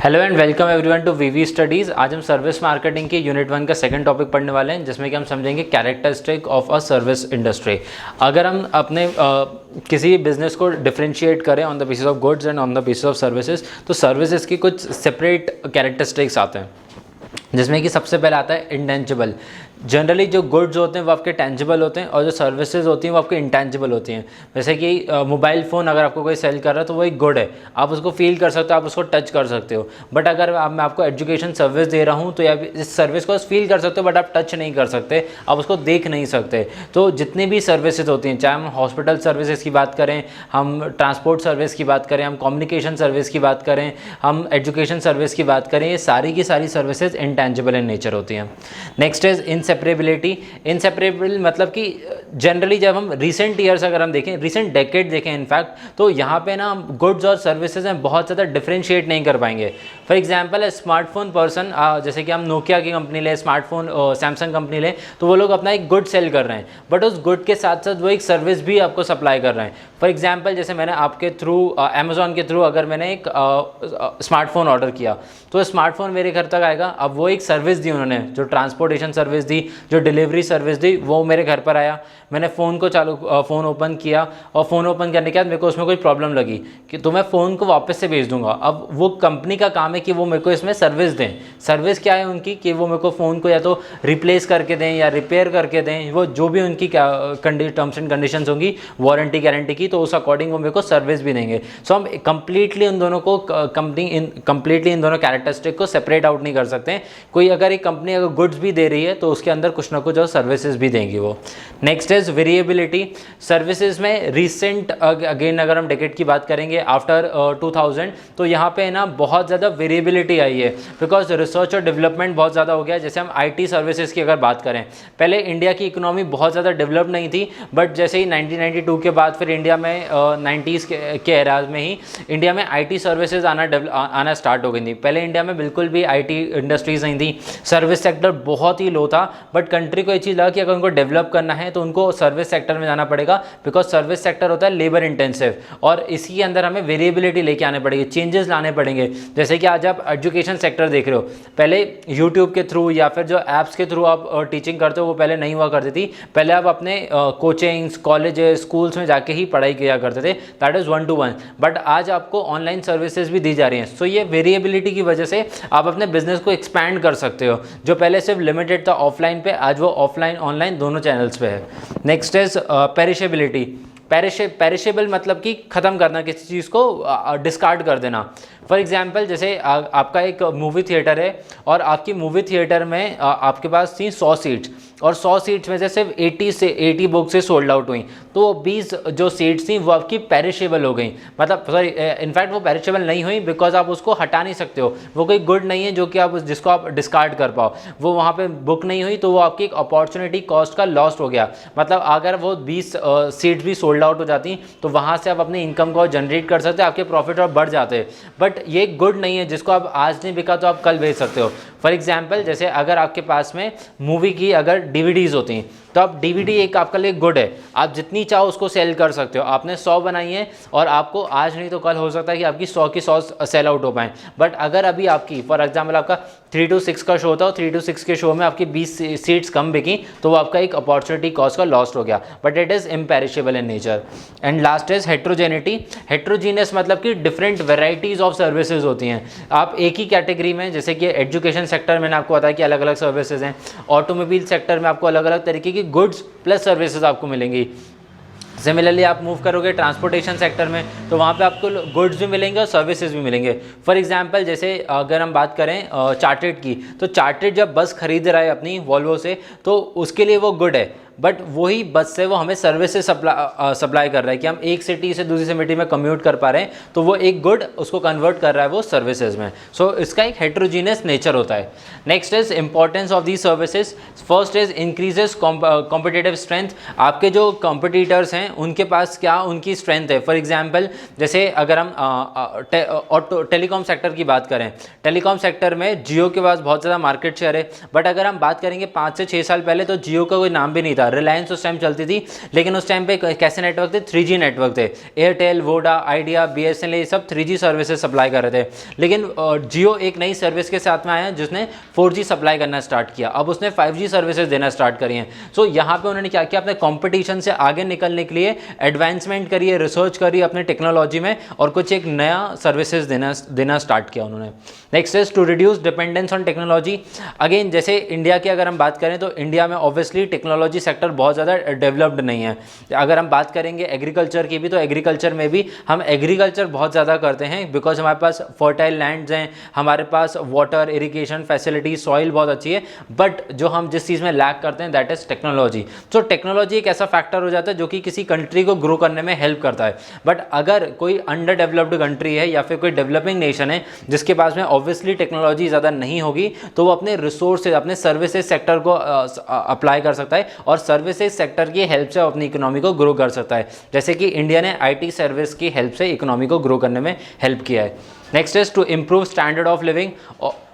Hello and welcome everyone to VV studies. आज हम service marketing के यूनिट 1 का सेकंड टॉपिक पढ़ने वाले हैं, जिसमें कि हम समझेंगे characteristic of a service industry. अगर हम अपने किसी बिजनेस को डिफरेंशिएट करें on the basis of goods and on the basis of services, तो सर्विसेज की कुछ सेपरेट कैरेक्टरिस्टिक्स आते हैं, जिसमें कि सबसे पहले आता है इंटेंजिबल। जनरली जो गुड्स होते हैं वो आपके टेंजिबल होते हैं और जो सर्विसेज होती हैं वो आपके इंटेंजिबल होती हैं। जैसे कि मोबाइल फ़ोन अगर आपको कोई सेल कर रहा है तो वो एक गुड है, आप उसको फील कर सकते हो, आप उसको टच कर सकते हो। बट अगर मैं आपको एजुकेशन सर्विस दे रहा हूँ तो या इस सर्विस को फील कर सकते हो बट आप टच नहीं कर सकते, आप उसको देख नहीं सकते। तो जितनी भी सर्विसेज होती हैं, चाहे हम हॉस्पिटल सर्विसेज की बात करें, हम ट्रांसपोर्ट सर्विस की बात करें, हम कम्युनिकेशन सर्विस की बात करें, हम एजुकेशन सर्विस की बात करें, ये सारी की सारी सर्विसेज इंटेंजिबल इन नेचर होती हैं। Next is inseparability. इनसेपरेबल मतलब कि जनरली जब हम रिसेंट ईयर्स अगर हम देखें, रिसेंट डेकेड देखें इनफैक्ट, तो यहाँ पे ना गुड्स और सर्विसेज में बहुत ज़्यादा डिफरेंशिएट नहीं कर पाएंगे। फॉर एग्जांपल स्मार्टफोन पर्सन, जैसे कि हम नोकिया की कंपनी ले, स्मार्टफोन सैमसंग कंपनी ले, तो वो लोग अपना एक गुड सेल कर रहे हैं, बट उस गुड के साथ साथ वो एक सर्विस भी आपको सप्लाई कर रहे हैं। फॉर एग्जाम्पल जैसे मैंने आपके थ्रू अमेजोन के थ्रू अगर मैंने एक स्मार्टफोन ऑर्डर किया तो स्मार्टफोन मेरे घर तक आएगा। अब वो एक सर्विस दी उन्होंने, जो ट्रांसपोर्टेशन सर्विस दी, जो डिलीवरी सर्विस दी, वो मेरे घर पर आया। मैंने फ़ोन को फ़ोन ओपन किया और फ़ोन ओपन करने के बाद मेरे को उसमें कोई प्रॉब्लम लगी कि तो मैं फ़ोन को वापस से भेज दूंगा। अब वो कंपनी का काम है कि वो मेरे को इसमें सर्विस दें। सर्विस क्या है उनकी कि वो मेरे को फ़ोन को या तो रिप्लेस करके दें या रिपेयर करके दें, वो जो भी उनकी टर्म्स एंड कंडीशंस होंगी वारंटी गारंटी की, तो उस अकॉर्डिंग वो मेरे को सर्विस भी देंगे। सो हम कंप्लीटली उन दोनों को कंप्लीटली इन दोनों कैरेक्टरिस्टिक को सेपरेट आउट नहीं कर सकते। कोई अगर एक कंपनी अगर गुड्स भी दे रही है तो उसके अंदर कुछ ना कुछ और सर्विसेज भी देंगी वो। Next is variability. सर्विसेज में रिसेंट अगेन अगर हम डेकेड की बात करेंगे आफ्टर 2000, तो यहाँ पे ना बहुत ज़्यादा वेरिएबिलिटी आई है, बिकॉज रिसर्च और डेवलपमेंट बहुत ज़्यादा हो गया। जैसे हम आईटी सर्विसेज की अगर बात करें, पहले इंडिया की इकोनॉमी बहुत ज़्यादा डेवलप नहीं थी, बट जैसे ही 1992 के बाद फिर इंडिया में 90s के एराज में ही इंडिया में आईटी सर्विसेज आना स्टार्ट हो गई थी। पहले इंडिया में बिल्कुल भी आईटी इंडस्ट्रीज नहीं थी, सर्विस सेक्टर बहुत ही लो था। बट कंट्री को ये चीज़ लगा कि अगर उनको डेवलप करना है तो उनको सर्विस सेक्टर में जाना पड़ेगा, बिकॉज सर्विस सेक्टर होता है लेबर इंटेंसिव, और इसी के अंदर हमें वेरिएबिलिटी लेके आने पड़ेगी, चेंजेस लाने पड़ेंगे। जैसे कि आज आप एजुकेशन सेक्टर देख रहे हो, पहले यूट्यूब के थ्रू या फिर जो ऐप्स के थ्रू आप टीचिंग करते हो वो पहले नहीं हुआ करती थी। पहले आप अपने कोचिंग्स, कॉलेजेस, स्कूल्स में जाके ही पढ़ाई किया करते थे, दैट इज़ 1-to-1। बट आज आपको ऑनलाइन सर्विसेज भी दी जा रही हैं। सो ये वेरिएबिलिटी की वजह से आप अपने बिजनेस को एक्सपैंड कर सकते हो। जो पहले सिर्फ लिमिटेड था ऑफलाइन पे, आज वो ऑफलाइन ऑनलाइन दोनों चैनल्स पे है। Next is perishability. पेरिशेबल मतलब कि ख़त्म करना, किसी चीज़ को डिस्कार्ड कर देना। फॉर एग्जाम्पल जैसे आपका एक मूवी थिएटर है और आपकी मूवी थिएटर में आपके पास थी 100 सीट्स, और 100 सीट्स में से सिर्फ 80 बुक से सोल्ड आउट हुई, तो 20 जो सीट्स थी वो आपकी पेरिशेबल हो गई। मतलब सॉरी, इनफैक्ट वो पेरिशेबल नहीं हुई बिकॉज आप उसको हटा नहीं सकते हो, वो कोई गुड नहीं है जो कि आप जिसको आप डिस्कार्ड कर पाओ। वो वहाँ पे बुक नहीं हुई तो वो आपकी एक अपॉर्चुनिटी कॉस्ट का लॉस हो गया। मतलब अगर वो 20 सीट्स भी सोल्ड आउट हो जाती तो वहाँ से आप अपनी इनकम को जनरेट कर सकते, आपके प्रॉफिट और बढ़ जाते। बट ये गुड नहीं है जिसको आप आज नहीं बिका तो आप कल बेच सकते हो। फॉर एग्जाम्पल जैसे अगर आपके पास में मूवी की अगर डीवीडीज होती हैं तो आप डीवीडी एक आपके लिए गुड है, आप जितनी चाहो उसको सेल कर सकते हो। आपने 100 बनाई है और आपको आज नहीं तो कल हो सकता है कि आपकी 100 की 100 सेल आउट हो पाएँ। बट अगर अभी आपकी फॉर एग्जाम्पल आपका 3 to 6 का शो होता है, 3 to 6 के शो में आपकी 20 सीट्स कम बिकी, तो वो आपका एक अपॉर्चुनिटी कॉस्ट का लॉस्ट हो गया, but it is imperishable in nature. And last is heterogeneity. Heterogeneous मतलब कि डिफरेंट वेराइटीज़ ऑफ सर्विसेज होती हैं। आप एक ही कैटेगरी में, जैसे कि एजुकेशन सेक्टर मैंने आपको बताया कि अलग अलग सर्विसेज हैं, ऑटोमोबाइल सेक्टर में आपको अलग अलग तरीके की गुड्स प्लस सर्विसेज आपको मिलेंगी। सिमिलरली आप मूव करोगे ट्रांसपोर्टेशन सेक्टर में तो वहाँ पे आपको गुड्स भी मिलेंगे और सर्विसेज भी मिलेंगे। फॉर एग्जांपल जैसे अगर हम बात करें चार्टेड की, तो चार्टेड जब बस खरीद रहा है अपनी वॉल्वो से तो उसके लिए वो गुड है, बट वही बस से वो हमें सर्विसेज सप्लाई कर रहा है कि हम एक सिटी से दूसरी सिटी में कम्यूट कर पा रहे हैं, तो वो एक गुड उसको कन्वर्ट कर रहा है वो सर्विसेज में। सो इसका एक हेट्रोजीनियस नेचर होता है। Next is importance of these services. First is increases competitive strength. आपके जो कॉम्पिटिटर्स हैं उनके पास क्या उनकी स्ट्रेंथ है। फॉर एग्जाम्पल जैसे अगर हम टेलीकॉम सेक्टर की बात करें, टेलीकॉम सेक्टर में जियो के पास बहुत ज़्यादा मार्केट शेयर है, बट अगर हम बात करेंगे 5 से 6 साल पहले तो जियो का कोई नाम भी नहीं था। था। रिलायंस उस टाइम चलती थी, लेकिन उस टाइम पे कैसे नेटवर्क थे, 3G नेटवर्क थे। एयरटेल, वोडा, आइडिया, BSNL ये सब 3G सर्विसेज सप्लाई कर रहे थे। लेकिन जियो एक नई सर्विस के साथ में आया जिसने 4G सप्लाई करना स्टार्ट किया। अब उसने 5G सर्विसेज देना स्टार्ट करी हैं। सो यहाँ पे उन्होंने क्या किया, अपने कंपटीशन से आगे निकलने के लिए एडवांसमेंट करिए, रिसर्च करिए अपने टेक्नोलॉजी में, और कुछ एक नया सर्विसेज देना स्टार्ट किया उन्होंने। Next is to reduce dependence on technology. Again जैसे इंडिया की अगर हम बात करें तो इंडिया में ऑब्वियसली टेक्नोलॉजी सेक्टर बहुत ज़्यादा डेवलप्ड नहीं है। अगर हम बात करेंगे एग्रीकल्चर की भी, तो एग्रीकल्चर में भी हम एग्रीकल्चर बहुत ज़्यादा करते हैं बिकॉज हमारे पास फर्टाइल लैंड्स हैं, हमारे पास वाटर इरिगेशन फैसिलिटी, सॉइल बहुत अच्छी है। बट जो हम जिस चीज़ में लैक करते हैं that is technology. So technology एक ऐसा फैक्टर हो जाता है जो कि किसी कंट्री को ग्रो करने में हेल्प करता है। बट अगर कोई अंडर डेवलप्ड कंट्री है या फिर कोई डेवलपिंग नेशन है जिसके पास में ऑब्वियसली टेक्नोलॉजी ज़्यादा नहीं होगी, तो वो अपने रिसोर्सेज, अपने सर्विसेज सेक्टर को अप्लाई कर सकता है और सर्विसेज सेक्टर की हेल्प से अपनी इकोनॉमी को ग्रो कर सकता है। जैसे कि इंडिया ने IT सर्विस की हेल्प से इकोनॉमी को ग्रो करने में हेल्प किया है। Next is to improve standard of living.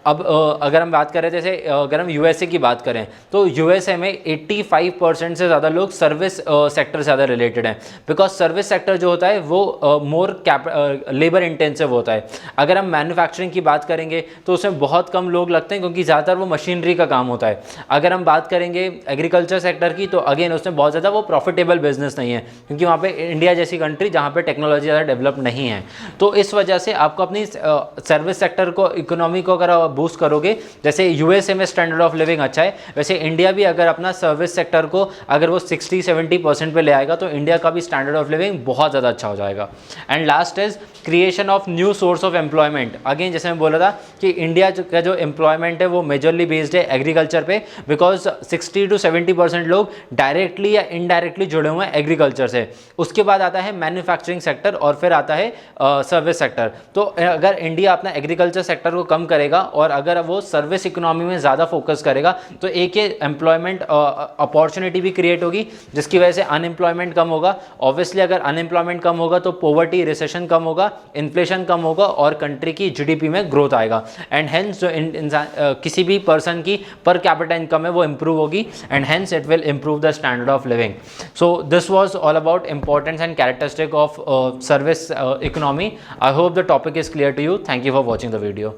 अब अगर हम बात करें, जैसे अगर हम USA की बात करें तो USA में 85% से ज़्यादा लोग सर्विस सेक्टर से ज़्यादा रिलेटेड हैं, बिकॉज सर्विस सेक्टर जो होता है वो मोर लेबर इंटेंसिव होता है। अगर हम मैन्युफैक्चरिंग की बात करेंगे तो उसमें बहुत कम लोग लगते हैं क्योंकि ज़्यादातर वो मशीनरी का काम होता है। अगर हम बात करेंगे एग्रीकल्चर सेक्टर की तो अगेन उसमें बहुत ज़्यादा वो प्रॉफिटेबल बिजनेस नहीं है, क्योंकि वहाँ पे इंडिया जैसी कंट्री जहाँ पे टेक्नोलॉजी ज़्यादा डेवलप नहीं है। तो इस वजह से आपको अपनी सर्विस सेक्टर को, इकोनॉमी को अगर बूस्ट करोगे, जैसे USA में स्टैंडर्ड ऑफ लिविंग अच्छा है, वैसे इंडिया भी अगर अपना सर्विस सेक्टर को अगर वो 60-70% पे ले आएगा तो इंडिया का भी स्टैंडर्ड ऑफ लिविंग बहुत ज़्यादा अच्छा हो जाएगा। And last is creation of new source of employment. Again जैसे मैं बोला था कि इंडिया का जो एम्प्लॉयमेंट है वो मेजरली बेस्ड है एग्रीकल्चर पे, बिकॉज 60-70% लोग डायरेक्टली या इनडायरेक्टली जुड़े हुए हैं एग्रीकल्चर से। उसके बाद आता है मैन्युफैक्चरिंग सेक्टर और फिर आता है सर्विस सेक्टर। तो अगर इंडिया अपना एग्रीकल्चर सेक्टर को कम करेगा और अगर वो सर्विस इकोनॉमी में ज़्यादा फोकस करेगा तो एक एम्प्लॉयमेंट अपॉर्चुनिटी भी क्रिएट होगी, जिसकी वजह से अनएम्प्लॉयमेंट कम होगा। ऑब्वियसली अगर अनएम्प्लॉयमेंट कम होगा तो पॉवर्टी, रिसेशन कम होगा, इन्फ्लेशन कम होगा और कंट्री की GDP में ग्रोथ आएगा। एंड हेंस जो किसी भी पर्सन की पर कैपिटा इनकम है वो इंप्रूव होगी and hence it will improve the standard of living. So this was all about importance and characteristic of service economy. I hope the topic is clear to you. Thank you for watching the video.